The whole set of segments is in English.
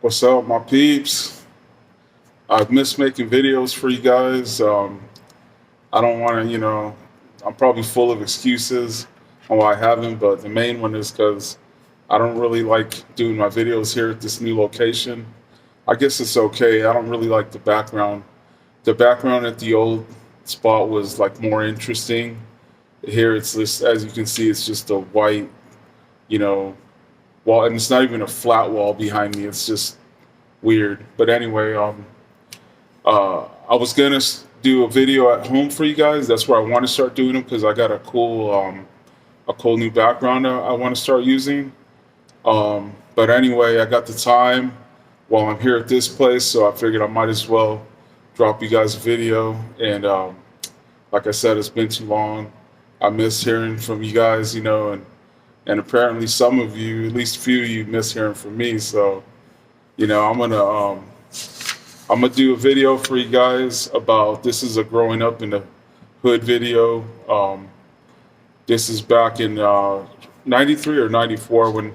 What's up, my peeps? I've missed making videos for you guys. I don't want to, I'm probably full of excuses on why I haven't, but the main one is because I don't really like doing my videos here at this new location. I guess it's okay. I don't really like the background. The background at the old spot was like more interesting. Here, it's just, as you can see, it's just a white, you know, wall, and it's not even a flat wall behind me. It's just weird. But anyway, I was gonna do a video at home for you guys. That's where I want to start doing them because I got a cool new background I want to start using. But anyway, I got the time while I'm here at this place, so I figured I might as well drop you guys a video. And like I said, it's been too long. I miss hearing from you guys, and apparently some of you, at least a few of you, miss hearing from me. So I'm gonna do a video for you guys about this is a growing up in the hood video. This is back in '93 or '94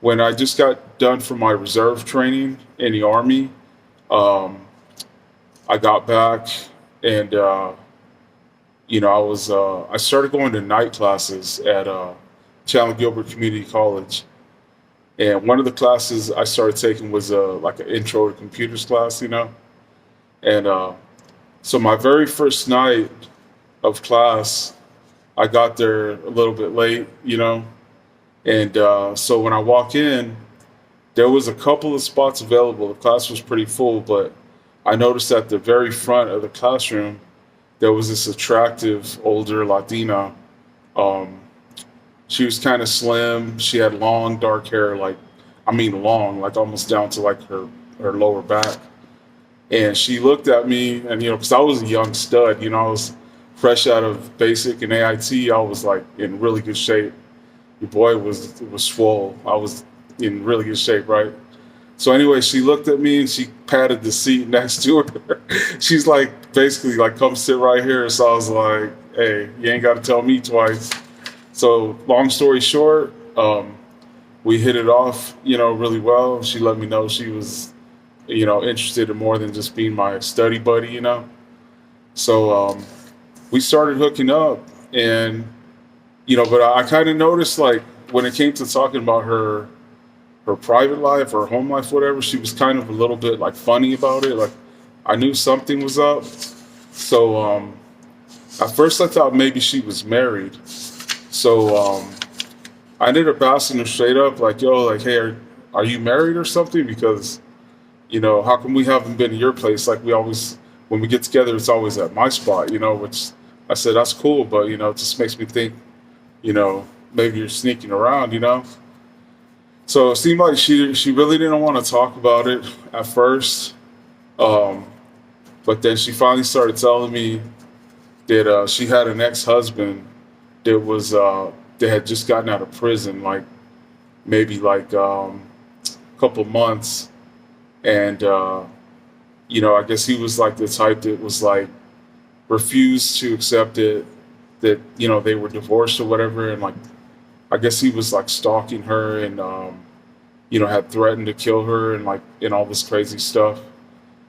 when I just got done from my reserve training in the army. Um, I got back and I started going to night classes at Chandler Gilbert Community College. And one of the classes I started taking was like an intro to computers class. And so my very first night of class, I got there a little bit late. And so when I walk in, there was a couple of spots available. The class was pretty full, but I noticed at the very front of the classroom, there was this attractive older Latina. Um, she was kind of slim. She had long dark hair, long, like almost down to like her lower back. And she looked at me, and because I was a young stud, I was fresh out of basic and AIT. I was like in really good shape. Your boy was swole. I was in really good shape, right? So anyway, she looked at me and she patted the seat next to her. She's like basically like, come sit right here. So I was like, hey, you ain't got to tell me twice. So long story short, we hit it off, really well. She let me know she was, interested in more than just being my study buddy. So we started hooking up, and but I kind of noticed like when it came to talking about her private life or home life, whatever, she was kind of a little bit like funny about it. Like I knew something was up. So at first I thought maybe she was married. So I ended up asking her straight up, like, yo, like, hey, are you married or something? Because, how come we haven't been to your place? Like we always, when we get together, it's always at my spot, which I said, that's cool. But, it just makes me think, maybe you're sneaking around. So it seemed like she really didn't want to talk about it at first. Um, but then she finally started telling me that she had an ex-husband that was that had just gotten out of prison, like maybe like a couple months, and I guess he was like the type that was like refused to accept it that they were divorced or whatever, and like I guess he was like stalking her and had threatened to kill her and like and all this crazy stuff,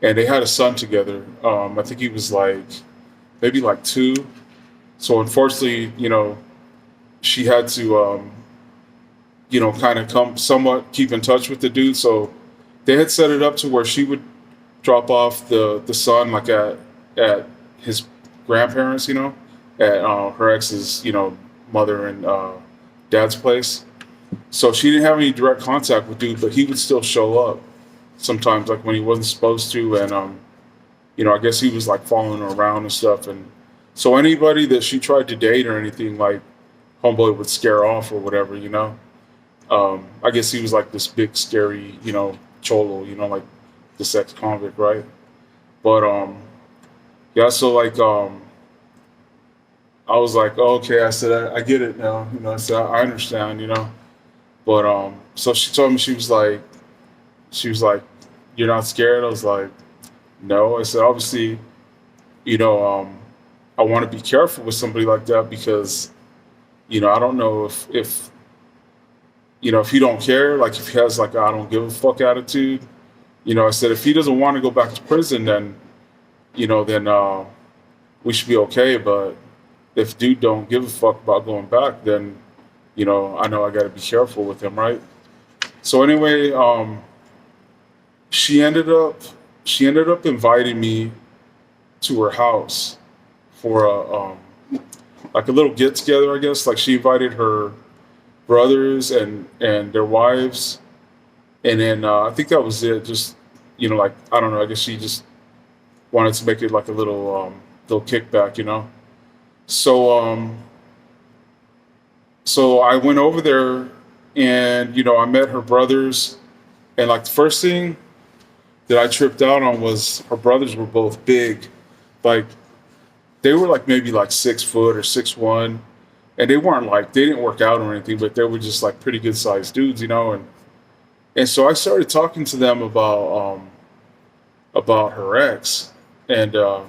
and they had a son together. I think he was like maybe like two. So unfortunately, she had to, kind of come somewhat keep in touch with the dude. So they had set it up to where she would drop off the son like at his grandparents, at her ex's, mother and dad's place. So she didn't have any direct contact with dude, but he would still show up sometimes, like when he wasn't supposed to, and I guess he was like following her around and stuff. And so anybody that she tried to date or anything, like homeboy would scare off or whatever. I guess he was like this big scary, cholo, like this ex-convict, right? But yeah, so like I was like, oh, okay, I said I get it now, I said I understand. But so she told me she was like, you're not scared? I was like, no. I said obviously, I want to be careful with somebody like that because I don't know if if you don't care, like if he has like a I don't give a fuck attitude, I said if he doesn't want to go back to prison, then then we should be okay. But if dude don't give a fuck about going back, then I know I got to be careful with him, right? So anyway, she ended up she ended up inviting me to her house for a like a little get together, I guess. Like she invited her brothers and their wives, and then I think that was it. Just like I don't know. I guess she just wanted to make it like a little kickback. So so I went over there, and I met her brothers, and like the first thing that I tripped out on was her brothers were both big, like they were like maybe like 6 foot or 6'1", and they didn't work out or anything, but they were just like pretty good sized dudes. And so I started talking to them about her ex, and I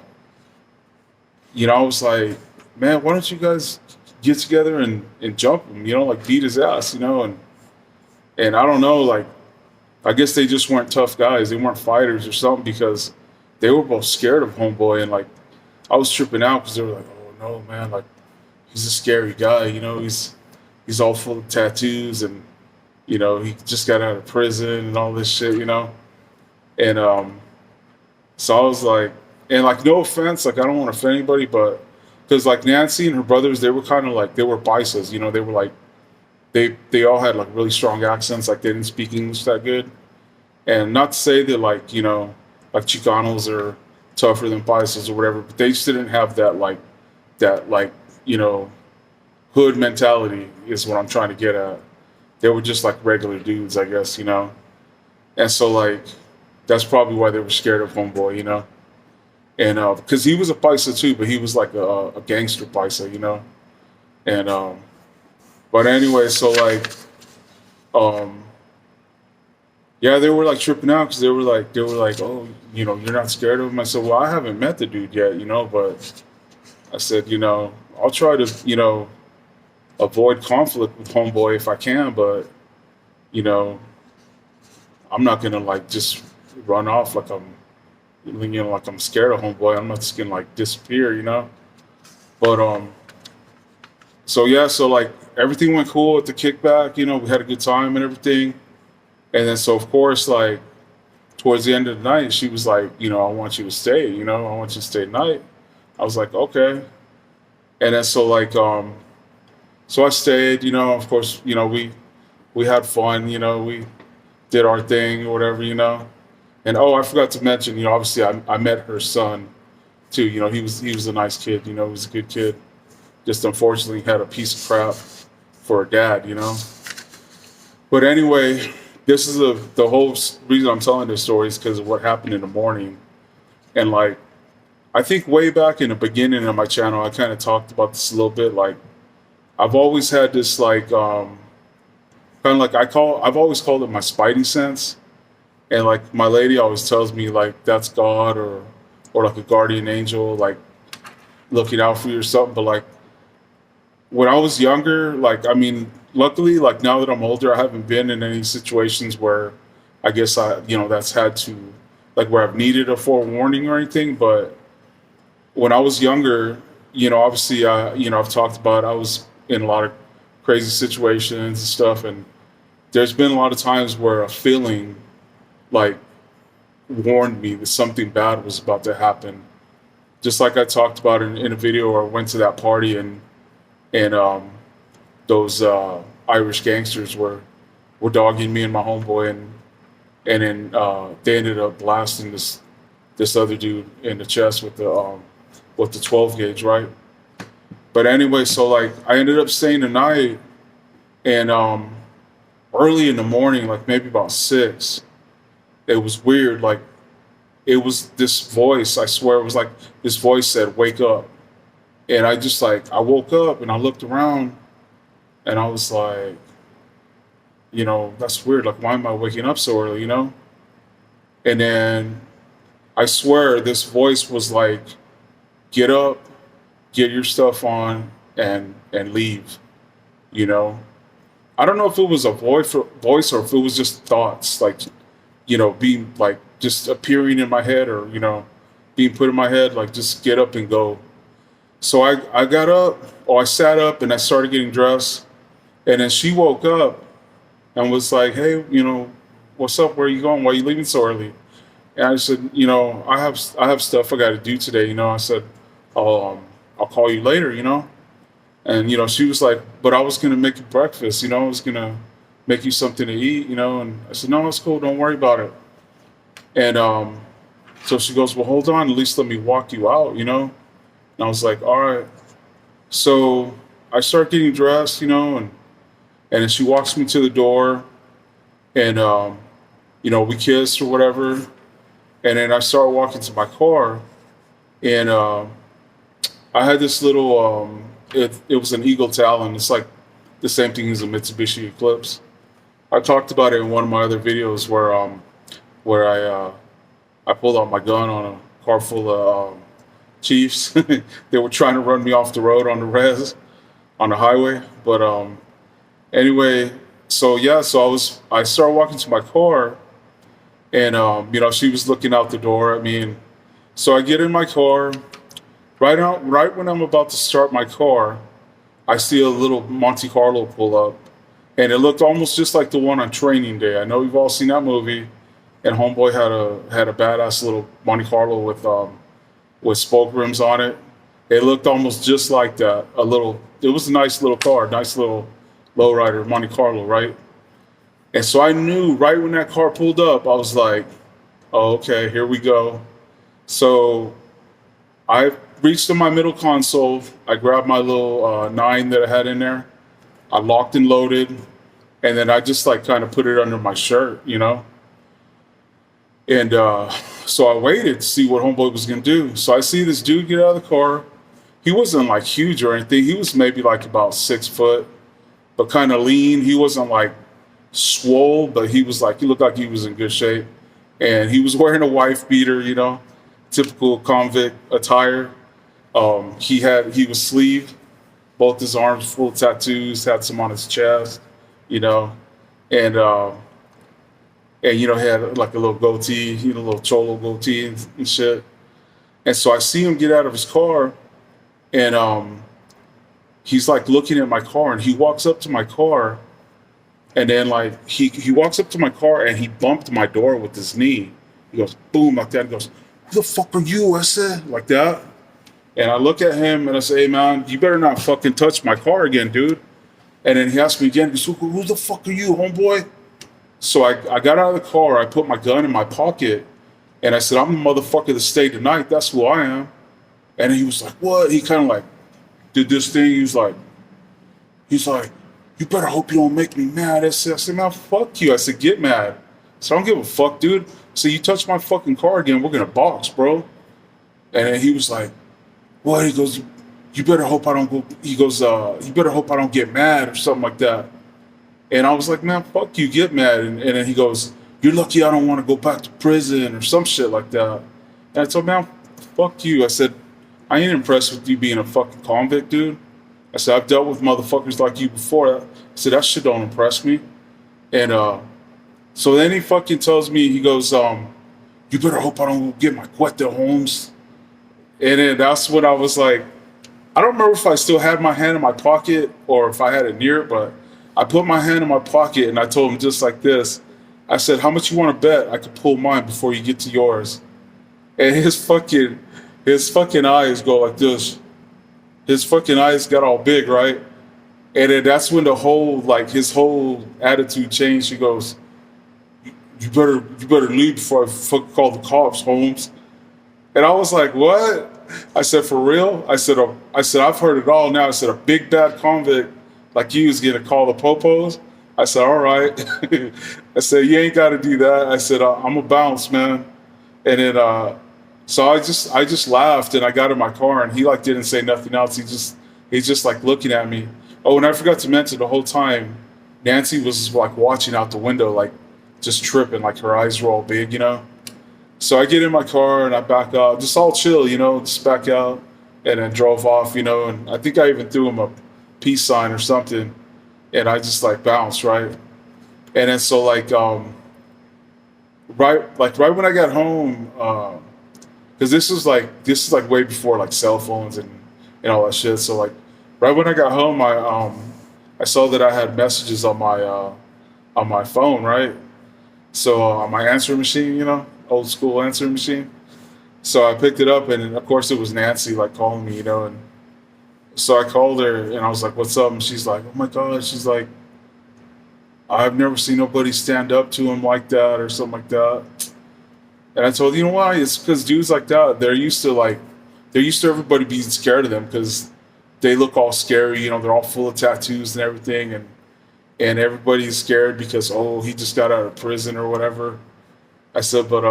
was like, man, why don't you guys get together and jump him, like beat his ass, and I don't know, like I guess they just weren't tough guys, they weren't fighters or something, because they were both scared of homeboy, and like I was tripping out because they were like, oh no, man, like he's a scary guy, he's all full of tattoos, and he just got out of prison and all this shit. And so I was like, and like no offense, like I don't want to offend anybody, but because like Nancy and her brothers, they were kind of like they were paisas, they were like they all had like really strong accents, like they didn't speak English that good. And not to say that like like Chicanos are tougher than paisas or whatever, but they just didn't have that hood mentality is what I'm trying to get at. They were just like regular dudes, I guess. And so like that's probably why they were scared of homeboy. And because he was a paisa too, but he was like a gangster paisa. And but anyway, so like um yeah, they were like tripping out because they were like, oh, you're not scared of him. I said, well, I haven't met the dude yet, but I said, I'll try to avoid conflict with homeboy if I can, but you know I'm not gonna like just run off like I'm scared of homeboy. I'm not just gonna like disappear. But so yeah, so like everything went cool at the kickback. We had a good time and everything. And then so of course like towards the end of the night, she was like, I want you to stay. I want you to stay tonight. I was like, okay. And then so like so I stayed. Of course, we had fun. We did our thing or whatever. And oh, I forgot to mention, obviously I met her son too. He was a nice kid. He was a good kid. Just unfortunately had a piece of crap for a dad. But anyway, this is the whole reason I'm telling this story is because of what happened in the morning. And like, I think way back in the beginning of my channel, I kind of talked about this a little bit. Like, I've always had this like, kind of like I've always called it my spidey sense. And like my lady always tells me like that's God or like a guardian angel like looking out for you or something. But like when I was younger, like I mean, luckily like now that I'm older, I haven't been in any situations where I guess that's had to like where I've needed a forewarning or anything. But when I was younger, obviously I've talked about I was in a lot of crazy situations and stuff, and there's been a lot of times where a feeling like warned me that something bad was about to happen. Just like I talked about in a video where I went to that party and those Irish gangsters were dogging me and my homeboy, and then they ended up blasting this other dude in the chest with the 12 gauge, right? But anyway, so like I ended up staying the night, and early in the morning, like maybe about 6, it was weird. Like it was this voice. I swear it was like this voice said, "Wake up." And I just like I woke up and I looked around, and I was like, that's weird. Like why am I waking up so early? And then I swear this voice was like, "Get up, get your stuff on, and leave." I don't know if it was a voice or if it was just thoughts, like being like just appearing in my head, or being put in my head, like just get up and go. So I got up, or I sat up and I started getting dressed, and then she woke up and was like, "Hey, what's up? Where are you going? Why are you leaving so early?" And I said, I have stuff I got to do today. I said, I'll call you later. And she was like, "But I was gonna make you breakfast. I was gonna make you something to eat. And I said, "No, it's cool. Don't worry about it." And so she goes, "Well, hold on. At least let me walk you out. And I was like, "All right." So I start getting dressed, and then she walks me to the door, and we kiss or whatever, and then I start walking to my car, and I had this little it was an Eagle Talon. It's like the same thing as a Mitsubishi Eclipse. I talked about it in one of my other videos where I pulled out my gun on a car full of chiefs. They were trying to run me off the road on the on the highway, but anyway, so yeah, so I started walking to my car, and she was looking out the door at me, and so I get in my car. Right when I'm about to start my car, I see a little Monte Carlo pull up, and it looked almost just like the one on Training Day. I know we've all seen that movie, and Homeboy had a badass little Monte Carlo with spoke rims on it. It looked almost just like that. It was a nice little car, nice little lowrider Monte Carlo, right? And so I knew right when that car pulled up, I was like, "Oh, okay, here we go." So I reached in my middle console. I grabbed my little nine that I had in there. I locked and loaded, and then I just like kind of put it under my shirt. And so I waited to see what Homeboy was gonna do. So I see this dude get out of the car. He wasn't like huge or anything. He was maybe like about 6 foot, but kind of lean. He wasn't like swole, but he looked like he was in good shape. And he was wearing a wife beater, typical convict attire. He was sleeved, both his arms full of tattoos, had some on his chest, you know, and had like a little goatee, a little cholo goatee and shit. And so I see him get out of his car, and he's like looking at my car, and he walks up to my car, and then like he walks up to my car and he bumped my door with his knee. He goes boom like that. He goes, "Who the fuck are you?" I said like that. And I look at him and I say, "Hey man, you better not fucking touch my car again, dude." And then he asked me again, he goes, "Who the fuck are you, homeboy?" So I got out of the car, I put my gun in my pocket, and I said, "I'm the motherfucker that stayed tonight. That's who I am." And he was like, "What?" He kind of like did this thing. He's like, "You better hope you don't make me mad." I said, "Man, fuck you." I said, "Get mad." So I don't give a fuck, dude. So you touch my fucking car again, we're gonna box, bro. And then he was like, "What?" He goes, "You better hope I don't go." He goes, "You better hope I don't get mad," or something like that. And I was like, "Man, fuck you, get mad." And then he goes, "You're lucky I don't want to go back to prison," or some shit like that. And I told him, "Man, fuck you." I said, "I ain't impressed with you being a fucking convict, dude." I said, "I've dealt with motherfuckers like you before." I said, "That shit don't impress me." And so then he fucking tells me, he goes, "You better hope I don't get my cuete, Holmes." And then that's when I was like, I don't remember if I still had my hand in my pocket or if I had it near it, but I put my hand in my pocket and I told him just like this. I said, "How much you want to bet I could pull mine before you get to yours?" And his fucking eyes go like this. His fucking eyes got all big, right? And then that's when his whole attitude changed. He goes, "You better leave before I fucking call the cops, Holmes." And I was like, "What?" I said, "For real?" I said, "I've heard it all now." I said, "A big bad convict like you is gonna call the popos?" I said, "All right." I said, "You ain't got to do that." I said, "I'm a bounce, man." And then so I just laughed and I got in my car and he like didn't say nothing else. He's just like looking at me. Oh, and I forgot to mention the whole time, Nancy was like watching out the window, like just tripping, like her eyes were all big. So I get in my car and I back up, just all chill, just back out, and then drove off, and I think I even threw him a peace sign or something, and I just like bounced, right? And then so like right when I got home, because this is like way before like cell phones and all that shit. So like right when I got home, I saw that I had messages on my phone, right? So on my answering machine, old school answering machine. So I picked it up, and of course it was Nancy like calling me, and so I called her and I was like, "What's up?" And she's like, "Oh my god," she's like, "I've never seen nobody stand up to him like that or something like that." And I told her, you know why? It's because dudes like that, they're used to everybody being scared of them because they look all scary, they're all full of tattoos and everything, and everybody's scared because he just got out of prison or whatever. I said, but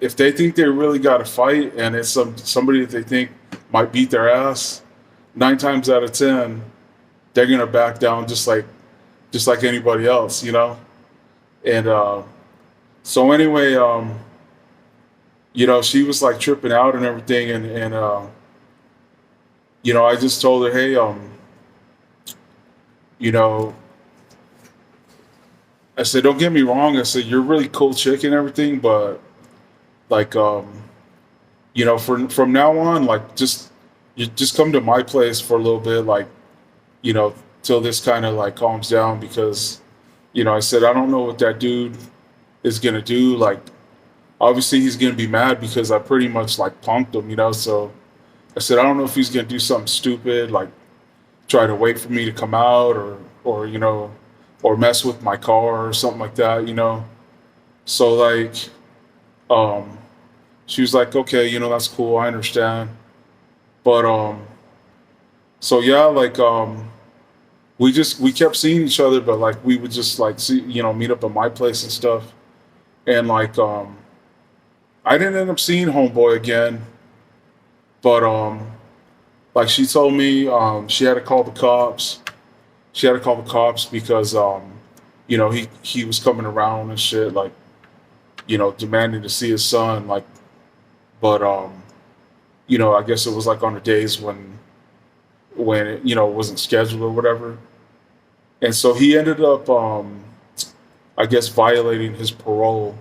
if they think they really got to fight and it's somebody that they think might beat their ass, 9 times out of 10 they're gonna back down just like anybody else, And so anyway, she was like tripping out and everything, and I just told her, hey, you know, I said, don't get me wrong. I said, you're a really cool chick and everything, but like, from now on, like, you just come to my place for a little bit, like, till this kind of like calms down because, I said, I don't know what that dude is gonna do. Like, obviously he's gonna be mad because I pretty much like punked him. So I said, I don't know if he's gonna do something stupid, like try to wait for me to come out or mess with my car or something like that. So like, um, she was like, okay, that's cool, I understand. But so yeah, like we kept seeing each other, but like we would just like see, meet up at my place and stuff. And like I didn't end up seeing homeboy again, but like she told me she had to call the cops. She had to call the cops because he was coming around and shit, like, demanding to see his son, like, but I guess it was like on the days when it, wasn't scheduled or whatever. And so he ended up I guess violating his parole,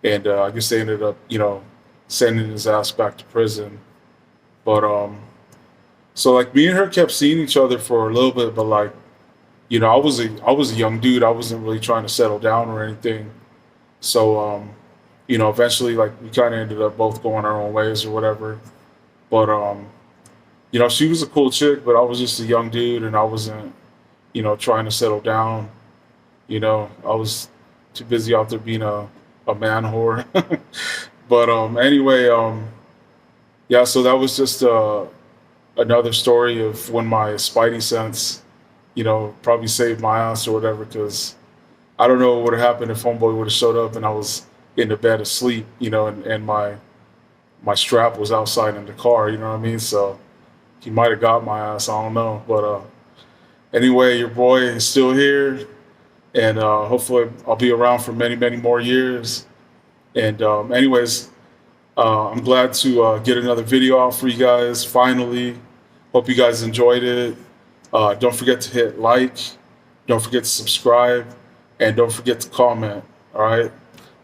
and I guess they ended up sending his ass back to prison. But so like me and her kept seeing each other for a little bit, but like I was a young dude. I wasn't really trying to settle down or anything. So eventually like we kind of ended up both going our own ways or whatever. But she was a cool chick, but I was just a young dude, and I wasn't trying to settle down. I was too busy out there being a man whore. But anyway, yeah. So that was just another story of when my Spidey sense, probably saved my ass or whatever. Because I don't know what would have happened if homeboy would have showed up and I was in the bed asleep, and my strap was outside in the car. You know what I mean? So he might have got my ass. I don't know, but anyway, your boy is still here, and hopefully I'll be around for many, many more years. And anyways, I'm glad to get another video out for you guys finally. Hope you guys enjoyed it. Don't forget to hit like, don't forget to subscribe, and don't forget to comment. All right.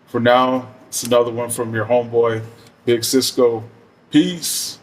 For now, it's another one from your homeboy, Big Cisco. Peace.